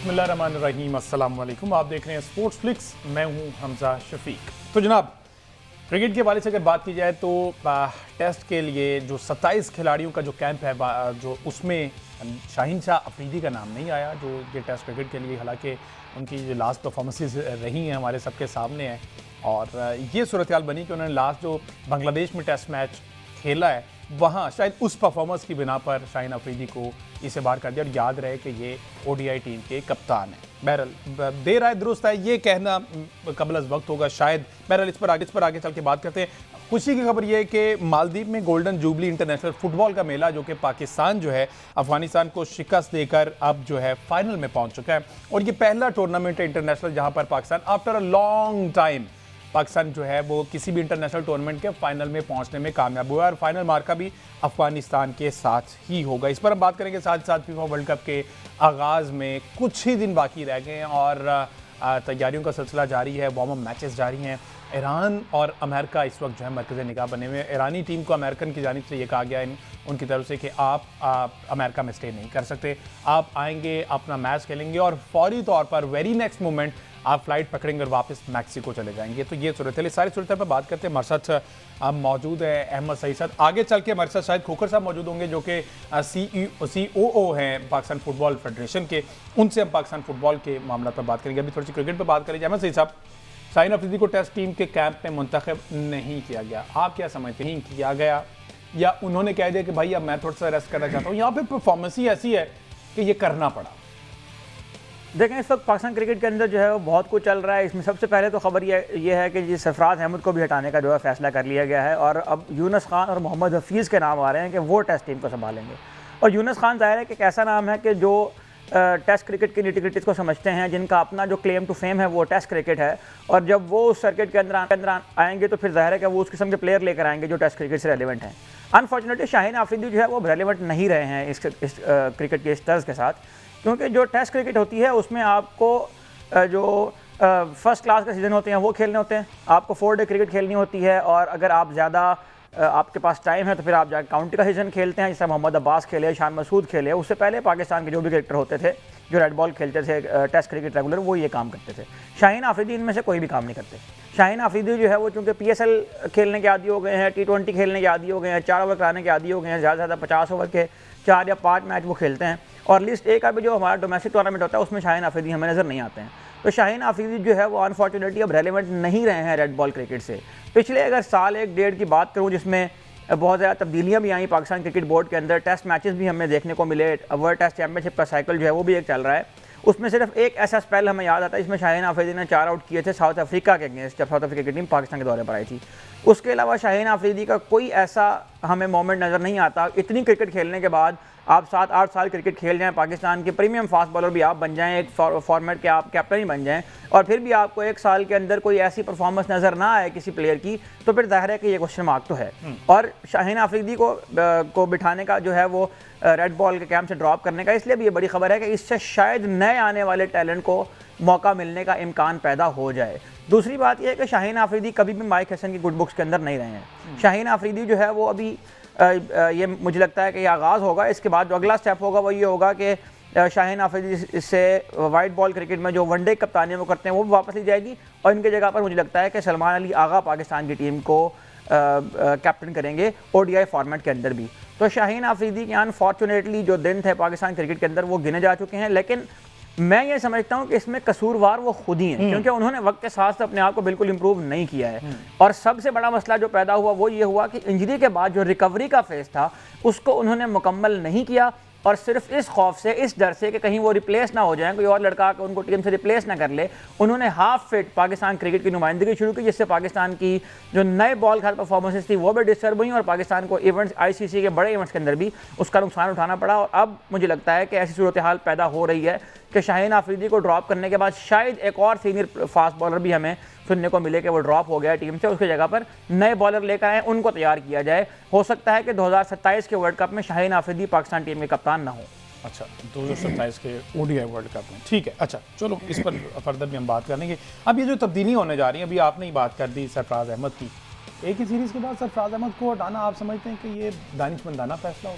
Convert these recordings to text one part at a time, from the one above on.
बिस्मिल्लाहिर्रहमानिर्रहीम, अस्सलाम वालेकुम। आप देख रहे हैं स्पोर्ट्स फ्लिक्स, मैं हूं हमजा शफीक। तो जनाब, क्रिकेट के हवाले से अगर बात की जाए तो टेस्ट के लिए जो 27 खिलाड़ियों का जो कैंप है, जो उसमें शाहीन शाह अफरीदी का नाम नहीं आया, जो ये टेस्ट क्रिकेट के लिए, हालांकि उनकी जो लास्ट परफॉर्मेंसेस रही हैं हमारे सबके सामने है, और ये सूरत हाल बनी कि उन्होंने लास्ट जो बांग्लादेश में टेस्ट मैच खेला है, वहाँ शायद उस परफॉर्मेंस की बिना पर शाहीन अफरीदी को इसे बाहर कर दिया। और याद रहे कि ये ओडीआई टीम के कप्तान हैं। बहरहाल देर आए दुरुस्त है, ये कहना कबल अज़ वक्त होगा शायद। बहरहाल इस पर आगे चल के बात करते हैं। खुशी की खबर ये है कि मालदीव में गोल्डन जुबली इंटरनेशनल फुटबॉल का मेला, जो कि पाकिस्तान जो है अफगानिस्तान को शिकस्त देकर अब जो है फाइनल में पहुंच चुका है, और ये पहला टूर्नामेंट है इंटरनेशनल जहां पर Pakistan after a long time Pakistan जो है वो किसी भी इंटरनेशनल टूर्नामेंट के फाइनल में पहुंचने में कामयाब हुआ, और फाइनल मार्का भी अफगानिस्तान के साथ ही होगा। इस पर हम बात करेंगे। साथ साथ फीफा वर्ल्ड कप के आगाज़ में कुछ ही दिन बाकी रह गए हैं और तैयारियों का सिलसिला जारी है, वार्म अप मैचेस जारी हैं। ईरान और अमेरिका इस वक्त जो है मरकज़ निगाह बने हुए हैं। ईरानी टीम को अमेरिकन की जानिब से ये कहा गया है उनकी तरफ से कि आप अमेरिका में स्टे नहीं कर सकते, आप आएंगे, अपना मैच खेलेंगे और फौरी तौर पर वेरी नेक्स्ट मोमेंट आप फ्लाइट पकड़ेंगे और वापस मैक्सिको चले जाएंगे। तो ये सूरत है। सारी सूरत पर बात करते हैं। हमारे साथ मौजूद है अहमद सईद साहब। आगे चल के हमारे साथ शायद खोखर साहब मौजूद होंगे, जो कि COO हैं पाकिस्तान फुटबॉल फेडरेशन के। उनसे हम पाकिस्तान फुटबॉल के मामला पर बात करेंगे। अभी थोड़ी सी क्रिकेट पर बात करेंगे। अहमद सईद साहब, शाहीन अफरीदी को टेस्ट टीम के कैंप में मुंतखब नहीं किया गया, आप क्या समझते हैं? किया गया या उन्होंने कह दिया कि भाई अब मैं थोड़ा सा रेस्ट करना चाहता हूँ? यहाँ पे परफॉर्मेंस ही ऐसी है कि ये करना पड़ा। देखें, इस वक्त पाकिस्तान क्रिकेट के अंदर जो है वो बहुत कुछ चल रहा है। इसमें सबसे पहले तो खबर ये है कि जी सरफराज अहमद को भी हटाने का जो है फैसला कर लिया गया है, और अब यूनुस खान और मोहम्मद हफीज़ के नाम आ रहे हैं कि वो टेस्ट टीम को संभालेंगे। और यूनुस खान ज़ाहिर है कि एक ऐसा नाम है कि जो टेस्ट क्रिकेट की निटी-ग्रिटीज़ को समझते हैं, जिनका अपना जो क्लेम टू फेम है वो टेस्ट क्रिकेट है, और जब वो उस सर्किट के अंदर आएंगे तो फिर ज़ाहिर है कि वो उस किस्म के प्लेयर लेकर आएंगे जो टेस्ट क्रिकेट से रेलिवेंट हैं। अनफॉर्चुनेटली शाहीन अफरीदी जो है वो रेलिवेंट नहीं रहे हैं इस क्रिकेट के इस तर्ज के साथ, क्योंकि जो टेस्ट क्रिकेट होती है उसमें आपको जो फर्स्ट क्लास के सीज़न होते हैं वो खेलने होते हैं, आपको 4 डे क्रिकेट खेलनी होती है, और अगर आप ज़्यादा आपके पास टाइम है तो फिर आप जाकर काउंटी का सीज़न खेलते हैं, जैसे मोहम्मद अब्बास खेले, शान मसूद खेले। उससे पहले पाकिस्तान के जो भी क्रिकेटर होते थे जो रेड बॉल खेलते थे टेस्ट क्रिकेट रेगुलर, वो ये काम करते थे। शाहीन अफरीदी इनमें से कोई भी काम नहीं करते। शाहीन अफरीदी जो है वो चूँकि PSL खेलने के आदी हो गए हैं, T20 खेलने के आदी हो गए हैं, 4 ओवर कराने के आदी हो गए हैं, ज़्यादा से ज़्यादा 50 ओवर के 4 या 5 मैच वो खेलते हैं, और लिस्ट ए का भी जो हमारा डोमेस्टिक टूर्नामेंट होता है उसमें शाहीन अफरीदी हमें नज़र नहीं आते हैं। तो शाहीन अफरीदी जो है वो अनफॉर्चुनेटली अब रेलिवेंट नहीं रहे हैं रेड बॉल क्रिकेट से। पिछले अगर साल 1-1.5 की बात करूँ, जिसमें बहुत ज़्यादा तब्दीलियाँ भी आई पाकिस्तान क्रिकेट बोर्ड के अंदर, टेस्ट मैचेस भी हमें देखने को मिले, वर्ल्ड टेस्ट चैंपियनशिप का साइकिल जो है वो भी एक चल रहा है। उसमें सिर्फ एक ऐसा स्पेल हमें याद आता है जिसमें शाहीन अफरीदी ने 4 आउट किए थे साउथ अफ्रीका के अगेंस्ट, जब साउथ अफ्रीका की टीम पाकिस्तान के दौरे पर आई थी। उसके अलावा शाहीन अफरीदी का कोई ऐसा हमें मोमेंट नज़र नहीं आता। इतनी क्रिकेट खेलने के बाद आप 7-8 साल क्रिकेट खेल जाएं, पाकिस्तान के प्रीमियम फास्ट बॉलर भी आप बन जाएं, एक फॉर्मेट के आप कैप्टन ही बन जाएं, और फिर भी आपको 1 साल के अंदर कोई ऐसी परफॉर्मेंस नज़र ना आए किसी प्लेयर की, तो फिर जाहिर है कि ये क्वेश्चन मार्क तो है। और शाहीन अफरीदी को बिठाने का जो है वो रेड बॉल के कैंप से ड्रॉप करने का इसलिए भी ये बड़ी खबर है कि इससे शायद नए आने वाले टैलेंट को मौका मिलने का इम्कान पैदा हो जाए। दूसरी बात यह है कि शाहीन अफरीदी कभी भी माइक हसन की गुड बुक्स के अंदर नहीं रहे हैं। शाहीन अफरीदी जो है वो अभी ये मुझे लगता है कि ये आगाज़ होगा, इसके बाद जो अगला स्टेप होगा वो ये होगा कि शाहीन अफरीदी से वाइट बॉल क्रिकेट में जो वनडे कप्तानी वो करते हैं वो भी वापस ली जाएगी, और इनके जगह पर मुझे लगता है कि सलमान अली आगा पाकिस्तान की टीम को कैप्टन करेंगे ODI फॉर्मेट के अंदर भी। तो शाहीन अफरीदी के अनफॉर्चुनेटली जो दिन थे पाकिस्तान क्रिकेट के अंदर वो गिने जा चुके हैं, लेकिन मैं ये समझता हूँ कि इसमें कसूरवार वो खुद ही हैं, क्योंकि उन्होंने वक्त के साथ अपने आप को बिल्कुल इंप्रूव नहीं किया है। और सबसे बड़ा मसला जो पैदा हुआ वो ये हुआ कि इंजरी के बाद जो रिकवरी का फेज था उसको उन्होंने मुकम्मल नहीं किया, और सिर्फ इस खौफ से, इस डर से कि कहीं वो रिप्लेस ना हो जाए, कोई और लड़का उनको टीम से रिप्लेस ना कर ले, उन्होंने हाफ फिट पाकिस्तान क्रिकेट की नुमाइंदगी शुरू की, जिससे पाकिस्तान की जो नए बॉल खाल परफॉर्मेंसेस थी वो भी डिस्टर्ब हुई, और पाकिस्तान को इवेंट्स ICC के बड़े इवेंट्स के अंदर भी उसका नुकसान उठाना पड़ा। और अब मुझे लगता है कि ऐसी सूरत हाल पैदा हो रही है कि शाहीन अफरीदी को ड्रॉप करने के बाद शायद एक और सीनियर फास्ट बॉलर भी हमें सुनने को मिले कि वो ड्रॉप हो गया टीम से, उसकी जगह पर नए बॉलर लेकर आए, उनको तैयार किया जाए। हो सकता है कि 2027 के वर्ल्ड कप में शाहीन अफरीदी पाकिस्तान टीम के कप्तान ना हो। अच्छा, 2027 के ODI वर्ल्ड कप में, ठीक है। अच्छा चलो, इस पर फर्दर भी हम बात करेंगे। अब ये जो तब्दीली होने जा रही है, अभी आपने ही बात कर दी सरफराज अहमद की, एक ही सीरीज़ के बाद सरफराज अहमद को हटाना आप समझते हैं कि ये दानिशमंदाना फैसला हो?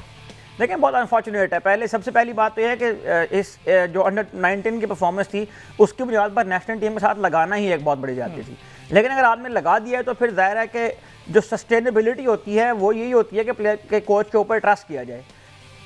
लेकिन बहुत अनफॉर्चुनेट है। पहले सबसे पहली बात तो यह है कि इस जो अंडर 19 की परफॉर्मेंस थी उसकी बुनियाद पर नेशनल टीम के साथ लगाना ही एक बहुत बड़ी जाती थी। लेकिन अगर आपने लगा दिया है तो फिर जाहिर है कि जो सस्टेनेबिलिटी होती है वो यही होती है कि प्लेयर के कोच के ऊपर ट्रस्ट किया जाए।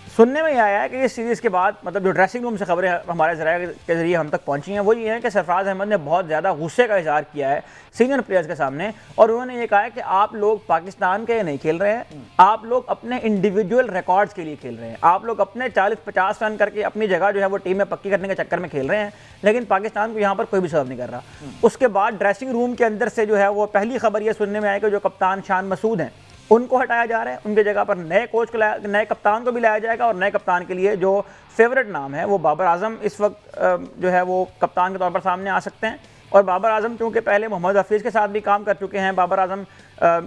सुनने में ये आया है कि इस सीरीज़ के बाद मतलब जो ड्रेसिंग रूम से खबरें हमारे ज़राए के ज़रिए हम तक पहुंची हैं वो ये है कि सरफराज अहमद ने बहुत ज़्यादा गुस्से का इज़हार किया है सीनियर प्लेयर्स के सामने, और उन्होंने ये कहा है कि आप लोग पाकिस्तान के नहीं खेल रहे हैं, आप लोग अपने इंडिविजुअल रिकॉर्ड्स के लिए खेल रहे हैं, आप लोग अपने 40-50 रन करके अपनी जगह जो है वो टीम में पक्की करने के चक्कर में खेल रहे हैं, लेकिन पाकिस्तान को यहाँ पर कोई भी सर्व नहीं कर रहा। उसके बाद ड्रेसिंग रूम के अंदर से जो है वो पहली खबर ये सुनने में आई कि जो कप्तान शान मसूद हैं उनको हटाया जा रहा है, उनके जगह पर नए कोच को नए कप्तान को भी लाया जाएगा, और नए कप्तान के लिए जो फेवरेट नाम है वो बाबर आजम इस वक्त जो है वो कप्तान के तौर पर सामने आ सकते हैं। और बाबर आजम चूँकि पहले मोहम्मद हफीज़ के साथ भी काम कर चुके हैं, बाबर आजम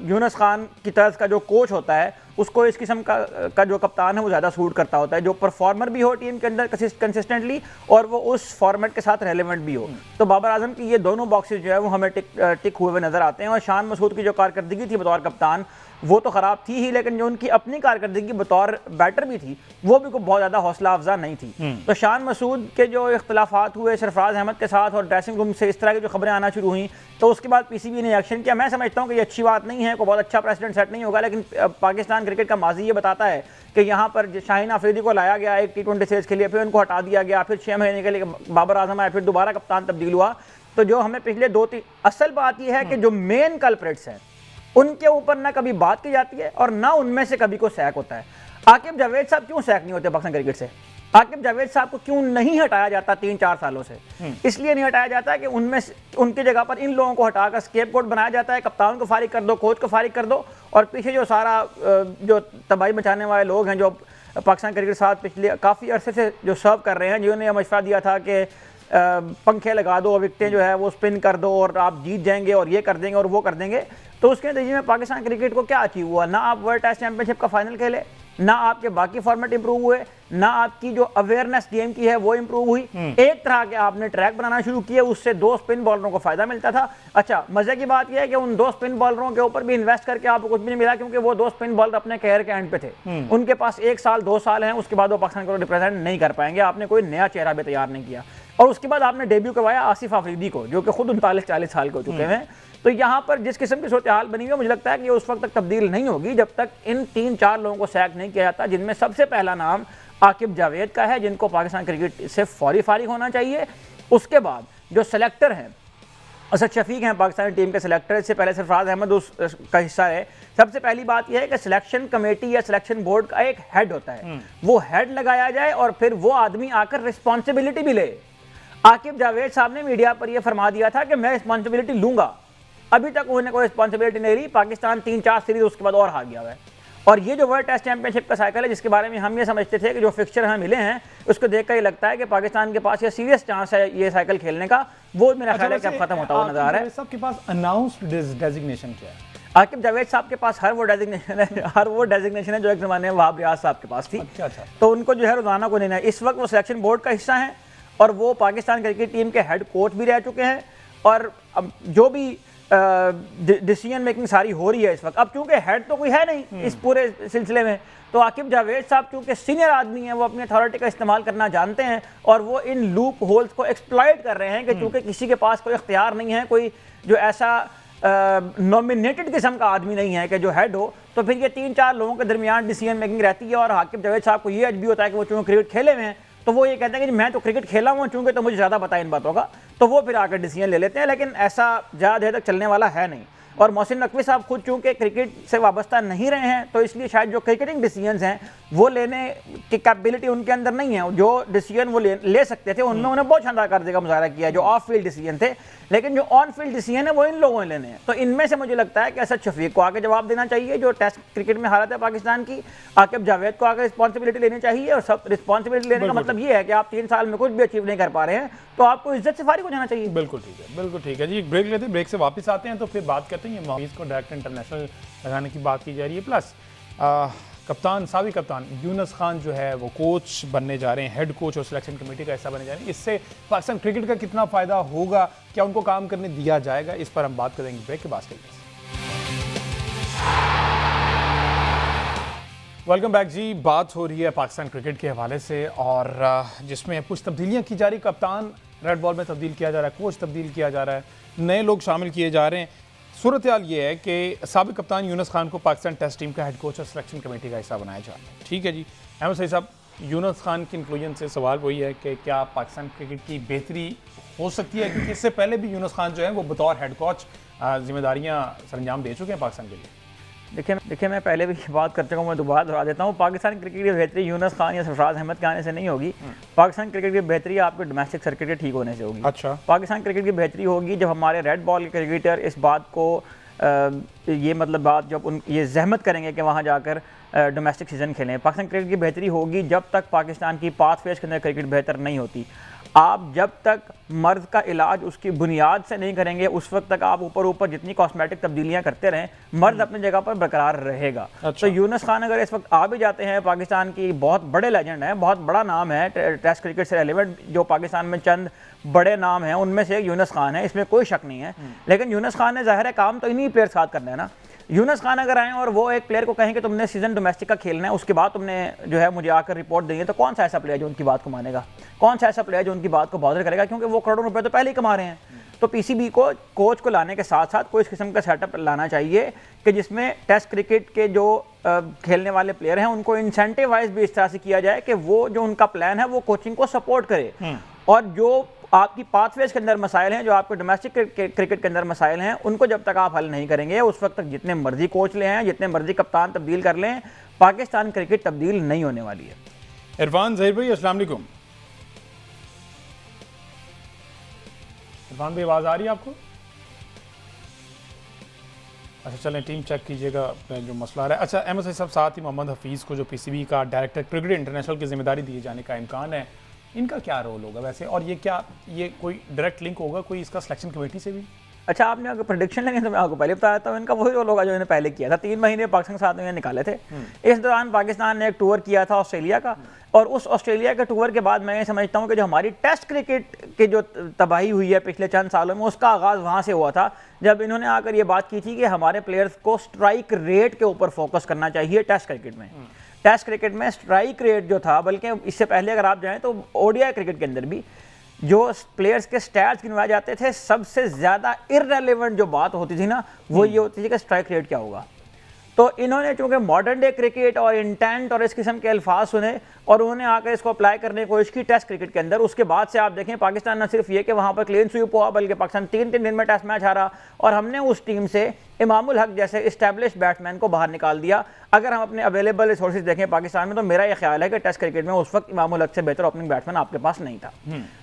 यूनुस खान की तर्ज का जो कोच होता है उसको इस किस्म का जो कप्तान है वो ज़्यादा सूट करता होता है, जो परफॉर्मर भी हो टीम के अंदर कंसिस्टेंटली और वो उस फॉर्मेट के साथ रेलेवेंट भी हो। तो बाबर आजम की ये दोनों बॉक्सेस जो है वो हमें टिक हुए हुए नज़र आते हैं। और शान मसूद की जो कारकर्दगी थी बतौर कप्तान वो तो ख़राब थी ही, लेकिन जो उनकी अपनी कारकर्दगी बतौर बैटर भी थी वो भी कोई बहुत ज़्यादा हौसला अफजा नहीं थी। तो शान मसूद के जो इख्तलाफात हुए सरफराज अहमद के साथ और ड्रेसिंग रूम से इस तरह की जो खबरें आना शुरू हुई तो उसके बाद पीसीबी ने एक्शन किया। मैं समझता हूँ कि ये अच्छी बात नहीं है, कोई बहुत अच्छा प्रेसिडेंट सेट नहीं होगा, लेकिन पाकिस्तान क्रिकेट का माजी ये बताता है कि यहाँ पर शाहीन अफरीदी को लाया गया एक T20 सीरीज़ के लिए, फिर उनको हटा दिया गया, फिर 6 महीने के लिए बाबर आजम आया, फिर दोबारा कप्तान तब्दील हुआ। तो जो हमें पिछले 2-3 असल बात यह है कि जो मेन कल्प्रिट्स हैं उनके ऊपर ना कभी बात की जाती है और ना उनमें से कभी कोई सैक होता है। आकिब जावेद साहब क्यों सैक नहीं होते पाकिस्तान क्रिकेट से? आकिब जावेद साहब को क्यों नहीं हटाया जाता 3-4 सालों से? इसलिए नहीं हटाया जाता कि उनमें उनकी जगह पर इन लोगों को हटाकर स्केपगोट बनाया जाता है, कप्तान को फारिग कर दो, कोच को फारिग कर दो, और पीछे जो सारा जो तबाही मचाने वाले लोग हैं जो पाकिस्तान क्रिकेट के साथ पिछले काफ़ी अरसे से जो सर्व कर रहे हैं, जिन्होंने मशवरा दिया था कि पंखे लगा दो, विकटें जो है वो स्पिन कर दो और आप जीत जाएंगे और ये कर देंगे और वो कर देंगे, तो उसके नतीजे में पाकिस्तान क्रिकेट को क्या अचीव हुआ? ना आप वर्ल्ड टेस्ट चैंपियनशिप का फाइनल खेले, ना आपके बाकी फॉर्मेट इंप्रूव हुए, ना आपकी जो अवेयरनेस गेम की है वो इंप्रूव हुई। एक तरह के आपने ट्रैक बनाना शुरू किए, उससे 2 स्पिन बॉलरों को फायदा मिलता था। अच्छा, मजे की बात यह है कि उन 2 स्पिन बॉलरों के ऊपर भी इन्वेस्ट करके आपको कुछ भी नहीं मिला, क्योंकि वो 2 स्पिन बॉलर अपने कैरियर के एंड पे थे, उनके पास 1 साल 2 साल हैं, उसके बाद वो पाकिस्तान को रिप्रेजेंट नहीं कर पाएंगे। आपने कोई नया चेहरा भी तैयार नहीं किया, और उसके बाद आपने डेब्यू करवाया आसिफ अफरीदी को, जो कि खुद 39-40 साल के हो चुके हैं। तो यहाँ पर जिस किस्म की सूरत हाल बनी हुई है, मुझे लगता है कि ये उस वक्त तक तब्दील नहीं होगी जब तक इन 3-4 लोगों को सैक नहीं किया जाता, जिनमें सबसे पहला नाम आकिब जावेद का है, जिनको पाकिस्तान क्रिकेट से फौरी फारिग होना चाहिए। उसके बाद जो सेलेक्टर हैं, असद शफीक हैं पाकिस्तानी टीम के सेलेक्टर, इससे पहले सरफराज अहमद उसका हिस्सा है। सबसे पहली बात यह है कि सिलेक्शन कमेटी या सिलेक्शन बोर्ड का एक हेड होता है, वो हेड लगाया जाए और फिर वो आदमी आकर रिस्पॉन्सिबिलिटी भी ले। आकिब जावेद साहब ने मीडिया पर यह फरमा दिया था कि मैं रिस्पॉन्सिबिलिटी लूंगा, अभी तक उन्होंने कोई रिस्पॉन्सिबिलिटी नहीं ली। पाकिस्तान 3-4 सीरीज उसके बाद और हार गया है। और ये जो वर्ल्ड टेस्ट चैंपियनशिप का साइकिल है, जिसके बारे में हम ये समझते थे कि जो फिक्सचर हमें मिले हैं उसको देखकर ये लगता है कि पाकिस्तान के पास ये सीरियस चांस है ये साइकिल खेलने का, वो मेरा ख्याल है कि अब खत्म होता हुआ नजर आ रहा है। सबके पास अनाउंस्ड डेजिग्नेशन क्या है? आकिब जावेद साहब के पास हर वो डेजिग्नेशन है जो एक ज़माने में वहाब रियाज साहब के पास थी। अच्छा। तो उनको जो है रोजाना को नहीं है। इस वक्त वो सिलेक्शन बोर्ड का हिस्सा हैं और वो पाकिस्तान क्रिकेट टीम के हेड कोच भी रह चुके हैं, और अब जो भी डिसीजन मेकिंग सारी हो रही है इस वक्त, अब चूंकि हेड तो कोई है नहीं इस पूरे सिलसिले में, तो आकिब जावेद साहब चूंकि सीनियर आदमी हैं, वो अपनी अथॉरिटी का इस्तेमाल करना जानते हैं, और वो इन लूप होल्स को एक्सप्लॉइट कर रहे हैं कि चूंकि किसी के पास कोई इख्तियार नहीं है, कोई जो ऐसा नॉमिनेटेड किस्म का आदमी नहीं है कि जो हेड हो, तो फिर ये 3-4 लोगों के दरमियान डिसीजन मेकिंग रहती है। और आकिब जावेद साहब को ये अजबी होता है कि वो चूंकि क्रिकेट खेले हुए हैं, तो वो ये कहते हैं कि मैं तो क्रिकेट खेला हूँ चूंकि, तो मुझे ज़्यादा पता है इन बातों का, तो वो फिर आकर डिसीजन ले लेते हैं, लेकिन ऐसा ज़्यादा देर तक चलने वाला है नहीं। और मोहसिन नकवी साहब खुद चूंकि क्रिकेट से वाबस्ता नहीं रहे हैं, तो इसलिए शायद जो क्रिकेटिंग डिसीजंस हैं वो लेने की कैपेबिलिटी उनके अंदर नहीं है। जो डिसीजन वो ले सकते थे उनमें उन्हें बहुत शानदार कारकर्दगी का मुजाहरा किया, जो ऑफ फील्ड डिसीजन थे, लेकिन जो ऑन फील्ड डिसीजन है वो इन लोगों ने लेने हैं। तो इनमें से मुझे लगता है कि असद शफीक को आके जवाब देना चाहिए, जो टेस्ट क्रिकेट में हालत है पाकिस्तान की, आकिब जावेद को आकर रिस्पॉन्सिबिलिटी लेनी चाहिए, और सब रिस्पॉन्सिबिलिटी लेने का मतलब ये है कि आप 3 साल में कुछ भी अचीव नहीं कर पा रहे हैं, तो आपको इज्जत से फारिग हो जाना चाहिए। बिल्कुल ठीक है जी। एक ब्रेक लेते हैं, ब्रेक से वापस आते हैं तो फिर बात करते हैं। मोहम्मद को डायरेक्ट इंटरनेशनल लगाने की बात की जा रही है, प्लस कप्तान साबिक कप्तान यूनुस खान जो है वो कोच बनने जा रहे हैं, हेड कोच और सिलेक्शन कमेटी का हिस्सा बनने जा रहे हैं। इससे पाकिस्तान क्रिकेट का कितना फ़ायदा होगा, क्या उनको काम करने दिया जाएगा, इस पर हम बात करेंगे ब्रेक के बाद। वेलकम बैक जी। बात हो रही है पाकिस्तान क्रिकेट के हवाले से और जिसमें कुछ तब्दीलियां की जा रही। कप्तान रेड बॉल में तब्दील किया जा रहा है, कोच तब्दील किया जा रहा है, नए लोग शामिल किए जा रहे हैं। सूरत हाल ये है कि साबिक कप्तान यूनुस खान को पाकिस्तान टेस्ट टीम का हेड कोच और सिलेक्शन कमेटी का हिस्सा बनाया जा रहा है। ठीक है जी। अहमद सईद साहब, यूनुस खान की इंक्लूजन से सवाल वही है कि क्या पाकिस्तान क्रिकेट की बेहतरी हो सकती है, क्योंकि इससे पहले भी यूनुस खान जो है वो बतौर हेड कोच जिम्मेदारियां सरंजाम दे चुके हैं पाकिस्तान के लिए। देखिए मैं पहले भी बात कर चुका हूँ, मैं दोबारा दोहरा देता हूँ। पाकिस्तान क्रिकेट की बेहतरी यूनुस खान या सरफराज अहमद के आने से नहीं होगी। पाकिस्तान क्रिकेट की बेहतरी आपके डोमेस्टिक सर्किट के ठीक होने से होगी। अच्छा। पाकिस्तान क्रिकेट की बेहतरी होगी जब हमारे रेड बॉल के क्रिकेटर इस बात को ये मतलब बात जब ये जहमत करेंगे कि वहाँ जाकर डोमेस्टिक सीजन खेलें। पाकिस्तान क्रिकेट की बेहतरी होगी जब तक पाकिस्तान की पाथ फेज के अंदर क्रिकेट बेहतर नहीं होती। आप जब तक मर्द का इलाज उसकी बुनियाद से नहीं करेंगे, उस वक्त तक आप ऊपर ऊपर जितनी कॉस्मेटिक तब्दीलियां करते रहें, मर्द अपनी जगह पर बरकरार रहेगा। अच्छा। तो यूनुस खान अगर इस वक्त आ भी जाते हैं, पाकिस्तान की बहुत बड़े लेजेंड हैं, बहुत बड़ा नाम है टेस्ट क्रिकेट से रेलेवेंट, जो पाकिस्तान में चंद बड़े नाम हैं उनमें से एक यूनुस खान है, इसमें कोई शक नहीं है। लेकिन यूनुस खान ने ज़ाहिर है काम तो इन्हीं प्लेयर साथ करना है ना। यूनुस खान अगर आए और वो एक प्लेयर को कहें कि तुमने सीजन डोमेस्टिक का खेलना है, उसके बाद तुमने जो है मुझे आकर रिपोर्ट देनी है, तो कौन सा ऐसा प्लेयर जो उनकी बात को मानेगा? कौन सा ऐसा प्लेयर जो उनकी बात को बॉदर करेगा? क्योंकि वो करोड़ों रुपए तो पहले ही कमा रहे हैं। तो पीसीबी को कोच को लाने के साथ साथ कोई इस किस्म का सेटअप लाना चाहिए कि जिसमें टेस्ट क्रिकेट के जो खेलने वाले प्लेयर हैं उनको इंसेंटिवाइज भी इस तरह से किया जाए कि वो जो उनका प्लान है वो कोचिंग को सपोर्ट करे। और जो आपकी पाथवेज के अंदर मसाइल हैं, जो आपके डोमेस्टिक क्रिकेट के अंदर मसाइल हैं, उनको जब तक आप हल नहीं करेंगे, उस वक्त तक जितने मर्जी कोच ले हैं, जितने मर्जी कप्तान तब्दील कर लें, पाकिस्तान क्रिकेट तब्दील नहीं होने वाली है। इरफान ज़हीर भाई, अस्सलाम वालेकुम। इरफान भाई, आवाज़ आ रही है आपको? अच्छा चलें, टीम चेक कीजिएगा जो मसला आ रहा है। अच्छा अहमद सईद साहब, साथ ही मोहम्मद हफीज़ को जो पीसीबी का डायरेक्टर क्रिकेट इंटरनेशनल की जिम्मेदारी दिए जाने का इम्कान है, इनका क्या रोल होगा वैसे? और ये कोई डायरेक्ट लिंक होगा कोई इसका सिलेक्शन कमेटी से भी? अच्छा, आपने अगर प्रेडिक्शन लेंगे तो मैं आपको पहले बताया था, इनका वही रोल होगा जो इन्होंने पहले किया था। 3 महीने पाकिस्तान के साथ में निकाले थे। इस दौरान पाकिस्तान ने एक टूर किया था ऑस्ट्रेलिया का, और उस ऑस्ट्रेलिया के टूर के बाद मैं ये समझता हूँ कि जो हमारी टेस्ट क्रिकेट की जो तबाही हुई है पिछले चंद सालों में, उसका आगाज़ वहाँ से हुआ था जब इन्होंने आकर ये बात की थी कि हमारे प्लेयर्स को स्ट्राइक रेट के ऊपर फोकस करना चाहिए टेस्ट क्रिकेट में। टेस्ट क्रिकेट में स्ट्राइक रेट जो था, बल्कि इससे पहले अगर आप जाएँ तो ओडीआई क्रिकेट के अंदर भी जो प्लेयर्स के स्टैट्स गिनवाए जाते थे, सबसे ज़्यादा इररेलेवेंट जो बात होती थी ना, वो ये होती थी कि स्ट्राइक रेट क्या होगा। तो इन्होंने चूंकि मॉडर्न डे क्रिकेट और इंटेंट और इस किस्म के अल्फाज सुने और उन्होंने आकर इसको अप्लाई करने की कोशिश की टेस्ट क्रिकेट के अंदर। उसके बाद से आप देखें, पाकिस्तान न सिर्फ ये कि वहाँ पर क्लीन स्वीप हुआ, बल्कि पाकिस्तान 3-3 दिन में टेस्ट मैच हारा, और हमने उस टीम से इमामुल हक जैसे इस्टेब्लिश बैट्समैन को बाहर निकाल दिया। अगर हम अपने अवेलेबल रिसोर्सेज देखें पाकिस्तान में, तो मेरा यह ख्याल है कि टेस्ट क्रिकेट में उस वक्त इमामुल हक से बेहतर ओपनिंग बैट्समैन आपके पास नहीं था।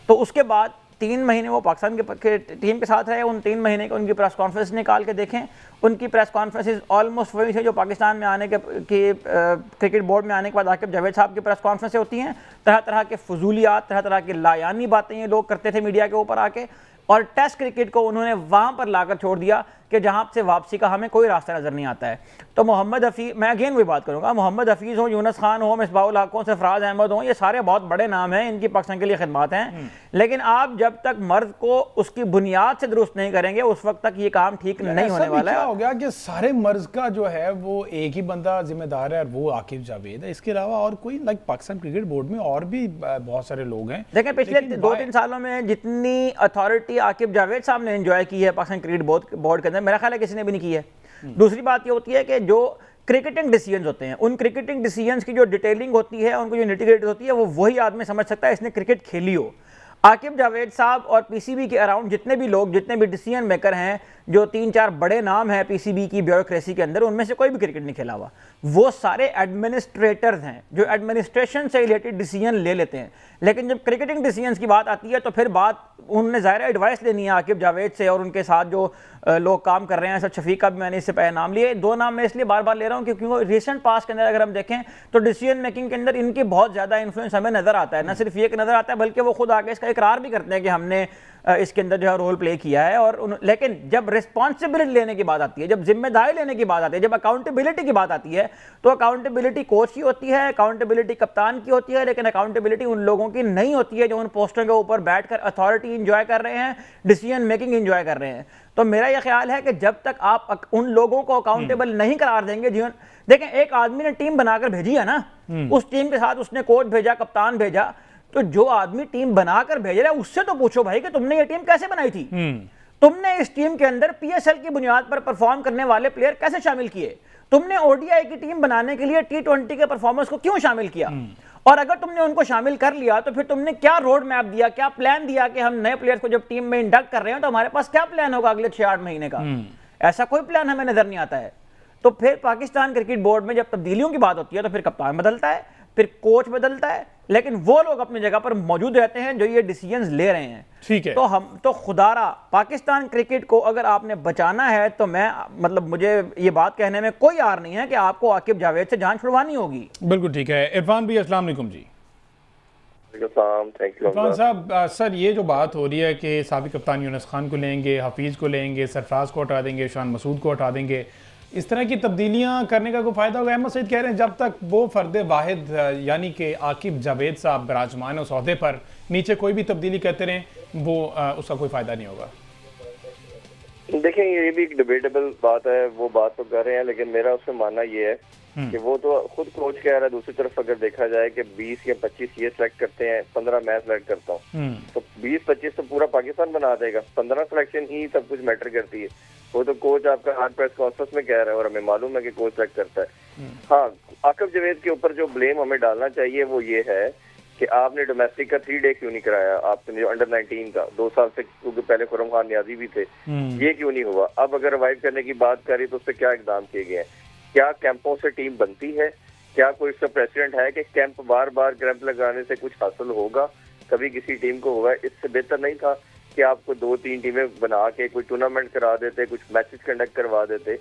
तो उसके बाद 3 महीने वो पाकिस्तान के टीम के साथ रहे। उन 3 महीने की उनकी प्रेस कॉन्फ्रेंस निकाल के देखें, उनकी प्रेस कॉन्फ्रेंसेज ऑलमोस्ट वही थे जो पाकिस्तान में आने के क्रिकेट बोर्ड में आने के बाद आकिब जावेद साहब की प्रेस कॉन्फ्रेंसें होती हैं। तरह तरह के फजूलियात, तरह तरह की लायानी बातें ये लोग करते थे मीडिया के ऊपर आके, और टेस्ट क्रिकेट को उन्होंने वहाँ पर लाकर छोड़ दिया कि जहाँ से वापसी का हमें कोई रास्ता नज़र नहीं आता है। तो मोहम्मद हफीज़, मैं अगेन वही बात करूँगा, मोहम्मद हफीज़ हो, यूनुस खान हो, मिसबाहुल हक हो, सरफराज अहमद हो, ये सारे बहुत बड़े नाम हैं, इनकी पाकिस्तान के लिए खिदमत हैं। लेकिन आप जब तक मर्द को उसकी बुनियाद से दुरुस्त नहीं करेंगे, उस वक्त तक ये काम ठीक नहीं होने वाला है। हो गया कि सारे मर्ज का जो है वो एक ही बंदा जिम्मेदार है, और वो आकिब जावेद है। इसके अलावा और कोई पाकिस्तान क्रिकेट बोर्ड में और भी बहुत सारे लोग हैं। देखें, पिछले 2-3 सालों में जितनी अथॉरिटी आकिब जावेद साहब ने एंजॉय की है पाकिस्तान क्रिकेट बोर्ड के अंदर, मेरा ख्याल है किसी ने भी नहीं की है। दूसरी बात ये होती है कि जो क्रिकेटिंग डिसीजंस होते हैं, उन क्रिकेटिंग डिसीजंस की जो डिटेलिंग होती है, उनको जो निटी-ग्रिटी होती है, वो वही आदमी समझ सकता है इसने क्रिकेट खेली हो। आकिब जावेद साहब और पीसीबी के अराउंड जितने भी लोग, जितने भी डिसीजन मेकर हैं, जो 3-4 बड़े नाम हैं पीसीबी की ब्यूरोक्रेसी के अंदर, उनमें से कोई भी क्रिकेट नहीं खेला हुआ। वो सारे एडमिनिस्ट्रेटर्स हैं जो एडमिनिस्ट्रेशन से रिलेटेड डिसीजन ले लेते हैं। लेकिन जब क्रिकेटिंग डिसीजंस की बात आती है तो फिर बात उन्होंने ज़ाहिर एडवाइस लेनी है आकिब जावेद से, और उनके साथ जो लोग काम कर रहे हैं। सर शफीक का भी मैंने इससे पहले नाम लिए, 2 नाम मैं इसलिए बार बार ले रहा हूँ क्योंकि रिसेंट पास के अंदर अगर हम देखें तो डिसीजन मेकिंग के अंदर इनकी बहुत ज़्यादा इन्फ्लुएंस हमें नज़र आता है। न सिर्फ ये नज़र आता है, बल्कि वो खुद आगे इसका एक इकरार भी करते हैं कि हमने इसके अंदर जो है रोल प्ले किया है, और लेकिन जब रिस्पॉन्सिबिलिटी लेने की बात आती है, जब जिम्मेदारी लेने की बात आती है, जब अकाउंटेबिलिटी की बात आती है, तो अकाउंटेबिलिटी कोच की होती है, अकाउंटेबिलिटी कप्तान की होती है, लेकिन अकाउंटेबिलिटी उन लोगों की नहीं होती है जो उन पोस्टों के ऊपर बैठकर अथॉरिटी इंजॉय कर रहे हैं, डिसीजन मेकिंग इंजॉय कर रहे हैं। तो मेरा यह ख्याल है कि जब तक आप उन लोगों को अकाउंटेबल नहीं करार देंगे, जीवन देखें, एक आदमी ने टीम बनाकर भेजी है ना, उस टीम के साथ उसने कोच भेजा, कप्तान भेजा, तो जो आदमी टीम बनाकर भेज रहा है उससे तो पूछो भाई कि तुमने ये टीम कैसे बनाई थी, तुमने इस टीम के अंदर पीएसएल की बुनियाद पर परफॉर्म करने वाले प्लेयर कैसे शामिल किए, तुमने ओडीआई की टीम बनाने के लिए टी20 के परफॉर्मेंस को क्यों शामिल किया, और अगर तुमने उनको शामिल कर लिया तो फिर तुमने क्या रोड मैप दिया, क्या प्लान दिया कि हम नए प्लेयर्स को जब टीम में इंडक्ट कर रहे हैं तो हमारे पास क्या प्लान होगा अगले 6-8 महीने का। ऐसा कोई प्लान हमें नजर नहीं आता है। तो फिर पाकिस्तान क्रिकेट बोर्ड में जब तब्दीलियों की बात होती है तो फिर कप्तान बदलता है, फिर कोच बदलता है, लेकिन वो लोग अपनी जगह पर मौजूद रहते हैं जो ये डिसीजंस ले रहे हैं। ठीक है, तो हम तो खुदारा पाकिस्तान क्रिकेट को अगर आपने बचाना है तो मैं मतलब मुझे ये बात कहने में कोई आर नहीं है कि आपको आकिब जावेद से जान छुड़वानी होगी। बिल्कुल ठीक है। इरफान भी अस्सलाम वालेकुम जी। इरफान साहब, सर ये जो बात हो रही है कि साबिक कप्तान यूनुस खान को लेंगे, हफीज़ को लेंगे, सरफराज को हटा देंगे, शान मसूद को हटा देंगे, इस तरह की तब्दीलियां करने का कोई फ़ायदा होगा? अहमद सईद कह रहे हैं जब तक वो फ़र्द वाहिद यानी कि आकिब जावेद साहब विराजमान उस ओहदे पर, नीचे कोई भी तब्दीली करते रहें वो उसका कोई फ़ायदा नहीं होगा। देखें, ये भी एक डिबेटेबल बात है, वो बात तो कर रहे हैं, लेकिन मेरा उसमें मानना ये है कि वो तो खुद कोच कह रहा है। दूसरी तरफ अगर देखा जाए कि 20 या 25 ये सिलेक्ट करते हैं, 15 मैं सिलेक्ट करता हूँ, तो 20-25 तो पूरा पाकिस्तान बना देगा, 15 सिलेक्शन ही सब कुछ मैटर करती है। वो तो कोच आपका आज प्रेस कॉन्फ्रेंस में कह रहा है और हमें मालूम है कि कोच सिलेक्ट करता है। हाँ, आकिब जावेद के ऊपर जो ब्लेम हमें डालना चाहिए वो ये है कि आपने डोमेस्टिक का 3 डे क्यों नहीं कराया, आपने जो अंडर 19 का 2 साल से, क्योंकि पहले खुरम खान नियाजी भी थे, ये क्यों नहीं हुआ? अब अगर रिवाइव करने की बात करें तो उस पर क्या इकदाम किए गए हैं? क्या कैंपों से टीम बनती है? क्या कोई इसका प्रेसिडेंट है कि कैंप बार बार कैंप लगाने से कुछ हासिल होगा, कभी किसी टीम को होगा? इससे बेहतर नहीं था कि आपको 2-3 टीमें बना के कोई टूर्नामेंट करा देते, कुछ मैचेस कंडक्ट करवा देते?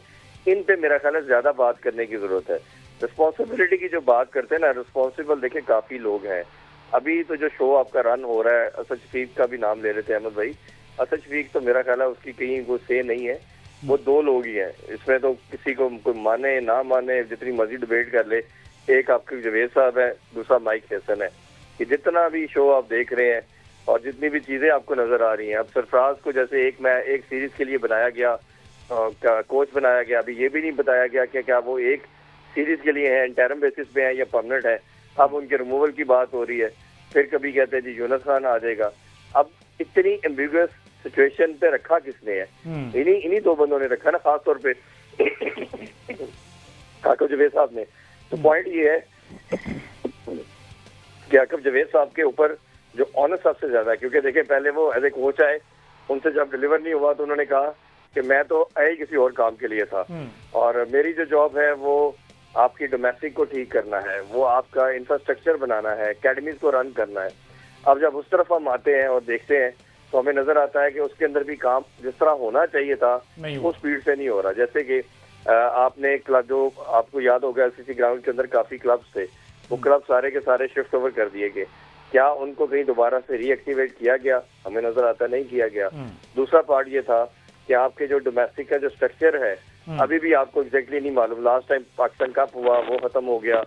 इन पे मेरा ख्याल है ज्यादा बात करने की जरूरत है। रिस्पॉन्सिबिलिटी की जो बात करते हैं ना, रिस्पॉन्सिबल देखे काफी लोग हैं। अभी तो जो शो आपका रन हो रहा है, असद शफीक का भी नाम ले रहे थे अहमद भाई, असद शफीक तो मेरा ख्याल है उसकी कहीं कोई से नहीं है, वो 2 लोग ही हैं इसमें। तो किसी को कोई माने ना माने, जितनी मर्जी डिबेट कर ले, एक आपके जावेद साहब है, दूसरा माइक हैसन है। कि जितना भी शो आप देख रहे हैं और जितनी भी चीजें आपको नजर आ रही हैं, अब सरफराज को जैसे एक सीरीज के लिए बनाया गया, कोच बनाया गया, अभी ये भी नहीं बताया गया कि क्या वो एक सीरीज के लिए है, इंटरम बेसिस पे है या परमानेंट है। अब उनके रिमूवल की बात हो रही है, फिर कभी कहते हैं जी यूनुस खान आ जाएगा। अब इतनी एम्बिगुअस सिचुएशन पे रखा किसने है? इन्हीं 2 बंदों ने रखा ना, खास तौर पे आकिब जावेद साहब ने। तो पॉइंट ये है कि आकिब जावेद साहब के ऊपर जो ऑनर सबसे ज्यादा है, क्योंकि देखिए पहले वो एज ए कोच आए, उनसे जब डिलीवर नहीं हुआ तो उन्होंने कहा कि मैं तो आए किसी और काम के लिए था और मेरी जो जॉब है वो आपकी डोमेस्टिक को ठीक करना है, वो आपका इंफ्रास्ट्रक्चर बनाना है, एकेडमीज को रन करना है। अब जब उस तरफ हम आते हैं और देखते हैं तो हमें नजर आता है कि उसके अंदर भी काम जिस तरह होना चाहिए था वो स्पीड से नहीं हो रहा। जैसे कि आपने क्लब, जो आपको याद होगा एलसीसी ग्राउंड के अंदर काफी क्लब्स थे, वो क्लब सारे के सारे शिफ्ट ओवर कर दिए गए। क्या उनको कहीं दोबारा से रीएक्टिवेट किया गया? हमें नजर आता नहीं किया गया। दूसरा पार्ट ये था कि आपके जो डोमेस्टिक का जो स्ट्रक्चर है अभी भी आपको एग्जैक्टली नहीं मालूम। लास्ट टाइम पाकिस्तान कप हुआ, वो खत्म हो गया,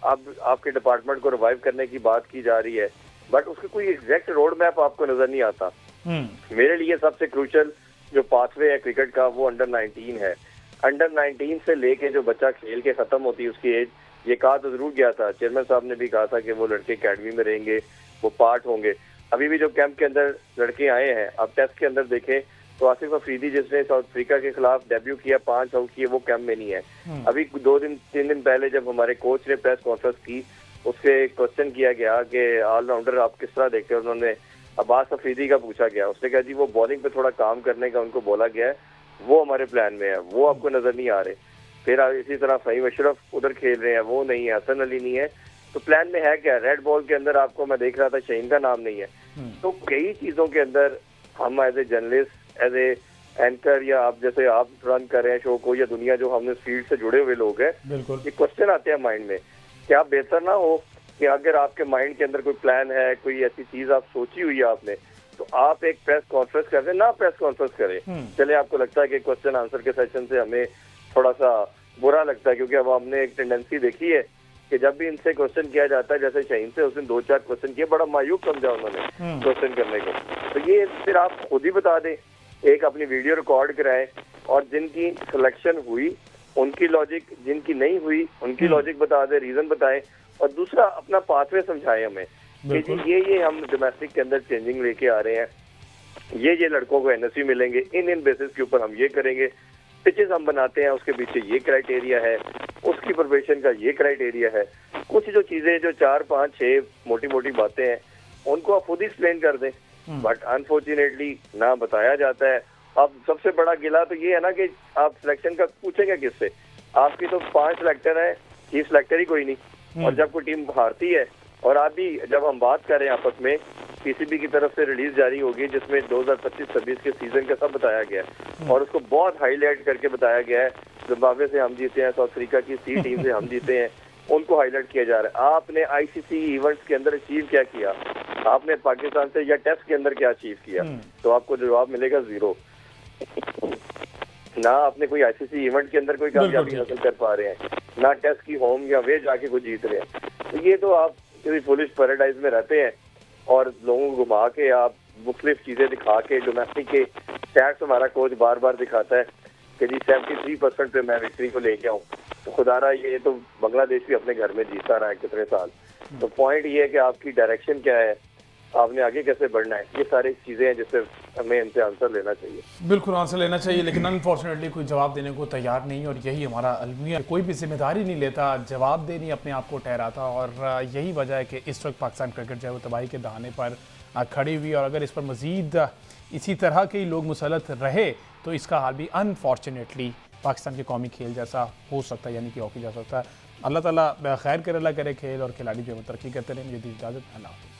अब आपके डिपार्टमेंट को रिवाइव करने की बात की जा रही है, बट उसकी कोई एग्जैक्ट रोड मैप आपको नजर नहीं आता। मेरे लिए सबसे क्रूशियल जो पाथवे है क्रिकेट का वो अंडर 19 है। अंडर 19 से लेके जो बच्चा खेल के खत्म होती है उसकी एज, ये कहा तो जरूर गया था, चेयरमैन साहब ने भी कहा था कि वो लड़के अकेडमी में रहेंगे, वो पार्ट होंगे। अभी भी जो कैंप के अंदर लड़के आए हैं, अब टेस्ट के अंदर देखें तो आसिफ अफरीदी जिसने साउथ अफ्रीका के खिलाफ डेब्यू किया, 5 आउट किए, वो कैंप में नहीं है। अभी 2-3 दिन पहले जब हमारे कोच ने प्रेस कॉन्फ्रेंस की, उससे क्वेश्चन किया गया कि ऑलराउंडर आप किस तरह देखते हैं, उन्होंने अब्बास अफरीदी का पूछा गया, उसने कहा जी वो बॉलिंग पे थोड़ा काम करने का उनको बोला गया है, वो हमारे प्लान में है, वो आपको नजर नहीं आ रहे। फिर इसी तरह फहीम अशरफ उधर खेल रहे हैं, वो नहीं है, हसन अली नहीं है, तो प्लान में है क्या? रेड बॉल के अंदर आपको मैं देख रहा था शहीन का नाम नहीं है। तो कई चीजों के अंदर हम as a journalist, as a anchor, या आप जैसे आप रन कर रहे हैं शो को, या दुनिया जो हमने फील्ड से जुड़े हुए लोग हैं, ये क्वेश्चन आते हैं माइंड में, क्या बेहतर ना हो कि अगर आपके माइंड के अंदर कोई प्लान है, कोई ऐसी चीज आप सोची हुई है आपने, तो आप एक प्रेस कॉन्फ्रेंस कर दें, ना प्रेस कॉन्फ्रेंस करें। चले आपको लगता है कि क्वेश्चन आंसर के सेशन से हमें थोड़ा सा बुरा लगता है, क्योंकि अब हमने एक टेंडेंसी देखी है कि जब भी इनसे क्वेश्चन किया जाता है, जैसे शाहीन से उस दिन 2-4 क्वेश्चन किए, बड़ा मायूब समझा उन्होंने क्वेश्चन करने को। तो ये फिर आप खुद ही बता दें, एक अपनी वीडियो रिकॉर्ड कराएं और जिनकी सिलेक्शन हुई उनकी लॉजिक, जिनकी नहीं हुई उनकी लॉजिक बता दें, रीजन बताएं, और दूसरा अपना पाथवे समझाएं हमें कि जी ये हम डोमेस्टिक के अंदर चेंजिंग लेके आ रहे हैं, ये लड़कों को एनएससी मिलेंगे, इन बेसिस के ऊपर हम ये करेंगे, पिचेस हम बनाते हैं उसके पीछे ये क्राइटेरिया है, उसकी प्रोफेशन का ये क्राइटेरिया है। कुछ जो चीजें जो 4-5-6 मोटी मोटी बातें हैं उनको आप खुद ही एक्सप्लेन कर दें, बट अनफॉर्चुनेटली ना बताया जाता है। अब सबसे बड़ा गिला तो ये है ना कि आप सिलेक्शन का पूछेंगे किससे, आपकी तो 5 सिलेक्टर है, चीफ सिलेक्टर ही कोई नहीं, और जब कोई टीम हारती है, और अभी जब हम बात करें आपस में, पीसीबी की तरफ से रिलीज जारी होगी जिसमें 2025-26 के सीजन का सब बताया गया है, और उसको बहुत हाईलाइट करके बताया गया है। जिम्बाब्वे से हम जीते हैं, साउथ अफ्रीका की सी टीम से हम जीते हैं, उनको हाईलाइट किया जा रहा है। आपने आईसीसी इवेंट्स के अंदर अचीव क्या किया, आपने पाकिस्तान से या टेस्ट के अंदर क्या अचीव किया, तो आपको जवाब मिलेगा 0। ना आपने कोई आईसीसी इवेंट के अंदर कोई कामयाबी हासिल कर पा रहे हैं, ना टेस्ट की होम या वे जाके कुछ जीत रहे हैं। तो ये तो आप किसी पुलिस पैराडाइज में रहते हैं और लोगों को घुमा के आप मुख्तलिफ चीजें दिखा के, डोमेस्टिक के स्टैट्स हमारा कोच बार बार दिखाता है कि जी 73% पे मैं विक्ट्री को लेके आऊँ, तो खुदारा ये तो बांग्लादेश भी अपने घर में जीता रहा है कितने साल। तो पॉइंट ये है कि आपकी डायरेक्शन क्या है, आपने आगे कैसे बढ़ना है, ये सारी चीजें हैं जिससे हमें इनसे आंसर लेना चाहिए। बिल्कुल आंसर लेना चाहिए, लेकिन अनफॉर्चुनेटली कोई जवाब देने को तैयार नहीं, और यही हमारा अलमिया, कोई भी जिम्मेदारी नहीं लेता, जवाब देनी अपने आप को ठहराता, और यही वजह है कि इस वक्त पाकिस्तान क्रिकेट जो है वो तबाही के दहाने पर खड़ी हुई, और अगर इस पर मज़ीद इसी तरह के लोग मुसलत रहे तो इसका हाल भी अनफॉर्चुनेटली पाकिस्तान के कौमी खेल जैसा हो सकता है, यानी कि हॉकी जा सकता है। अल्लाह ताला खैर करे, अल्लाह करे खेल और खिलाड़ी जो है तरक्की करते रहें। मुझे दी इजाज़त, अल्लाह हाफ़िज़।